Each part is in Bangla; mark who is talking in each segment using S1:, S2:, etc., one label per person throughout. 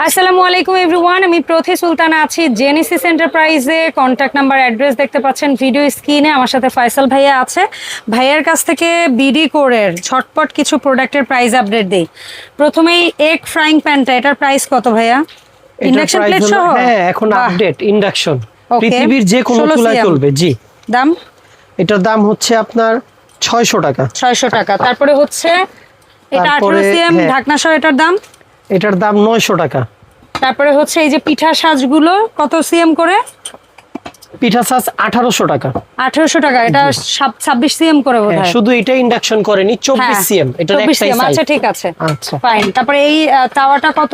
S1: আসসালামু আলাইকুম এভরিওয়ান, আমি প্রথি সুলতানা আছি জেনেসিস এন্টারপ্রাইজে। কন্ট্যাক্ট নাম্বার, অ্যাড্রেস দেখতে পাচ্ছেন ভিডিও স্ক্রিনে। আমার সাথে ফয়সাল ভাইয়া আছে। ভাইয়ার কাছ থেকে বিডি কোরের ঝটপট কিছু প্রোডাক্টের প্রাইস আপডেট দেই। প্রথমেই এগ ফ্রাইং প্যানটা, এটার প্রাইস কত ভাইয়া? ইন্ডাকশন প্লেট সহ?
S2: হ্যাঁ, এখন আপডেট ইন্ডাকশন পৃথিবীর যে কোনো চুলায় চলবে। জি,
S1: দাম?
S2: এটার দাম হচ্ছে আপনার 600 টাকা।
S1: 600 টাকা। তারপরে হচ্ছে এটা 18 সিএম ঢাকনা সহ, এটার দাম?
S2: এটার দাম 900 টাকা।
S1: তারপরে হচ্ছে এই যে পিঠা সাজগুলো কত সিএম করে?
S2: পিঠা সাজ 1800 টাকা।
S1: 1800 টাকা। এটা 26 সিএম করে বোধহয়।
S2: শুধু এটা ইন্ডাকশন করেনি, 24 সিএম। এটা একটাই সাইজ।
S1: আচ্ছা, ঠিক আছে,
S2: আচ্ছা
S1: ফাইন। তারপরে এই তাওয়াটা কত?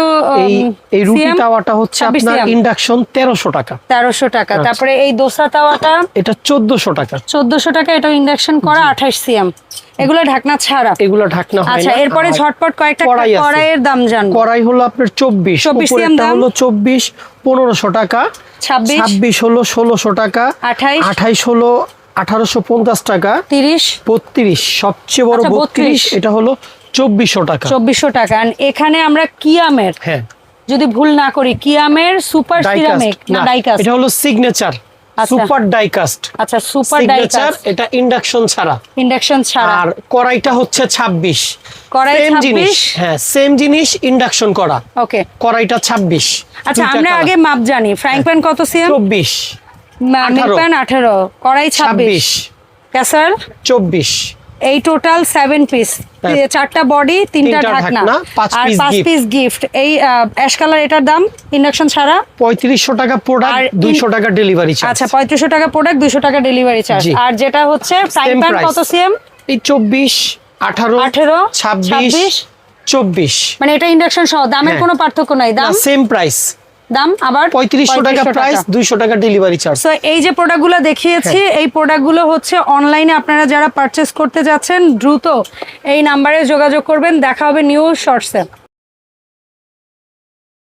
S2: এই রুটি তাওয়াটা হচ্ছে আপনার ইন্ডাকশন 1300 টাকা।
S1: 1300 টাকা। তারপরে এই দোসা তাওয়াটা?
S2: এটা 1400 টাকা।
S1: 1400 টাকা। এটা ইন্ডাকশন করা 28 সিএম। এগুলো ঢাকনা ছাড়া?
S2: এগুলো ঢাকনা হয় না।
S1: আচ্ছা, এরপরে ঝটপট কয়েকটা কড়াইয়ের দাম জানবো।
S2: কড়াই হলো আপনার 24
S1: সিএম দাম
S2: হলো 24 1500 টাকা। 26 হলো 1600 টাকা। 28 হলো 1850 টাকা। 32 সবচেয়ে বড় 32, এটা হলো 2400 টাকা।
S1: 2400 টাকা। এখানে আমরা কিয়ামের,
S2: হ্যাঁ
S1: যদি ভুল না করি, কিয়ামের সুপার সিরামিক না ডাইকাস্ট?
S2: এটা হলো সিগনেচার সুপার ডাইকাস্ট।
S1: আচ্ছা, সুপার ডাইকাস্ট।
S2: এটা ইন্ডাকশন ছাড়া।
S1: ইন্ডাকশন ছাড়া।
S2: আর কড়াইটা হচ্ছে 26।
S1: কড়াই 26?
S2: হ্যাঁ, সেম জিনিস ইন্ডাকশন করা।
S1: ওকে,
S2: কড়াইটা 26।
S1: আচ্ছা, আমরা আগে মাপ জানি। ফ্রাইং প্যান কত সিএম?
S2: 24।
S1: মিল্ক প্যান 18, কড়াই 26, ক্যাসারোল
S2: 24।
S1: এই টোটাল 7 পিস, 4টা বডি, 3টা ঢাকনা, আর 5 পিস গিফট। এই অ্যাশ কালার, এটার দাম ইন্ডাকশন ছাড়া
S2: 3500 টাকা প্রোডাক্ট, 200 টাকা ডেলিভারি চার্জ।
S1: আচ্ছা, 3500 টাকা প্রোডাক্ট, 200 টাকা ডেলিভারি চার্জ। আর যেটা হচ্ছে ফ্রাইং প্যান কত সিএম?
S2: এই 24, 18, 26, 24।
S1: মানে এটা ইন্ডাকশন সহ, দামের কোনো পার্থক্য নাই? দাম
S2: সেম প্রাইস।
S1: দাম আবার
S2: 3500 টাকা প্রাইস, 200 টাকা ডেলিভারি চার্জ।
S1: সো এই যে প্রোডাক্টগুলো দেখিয়েছি, এই প্রোডাক্টগুলো হচ্ছে অনলাইনে আপনারা যারা পারচেজ করতে যাচ্ছেন, দ্রুত এই নাম্বারে যোগাযোগ করবেন। দেখা হবে নিউ শর্টসে।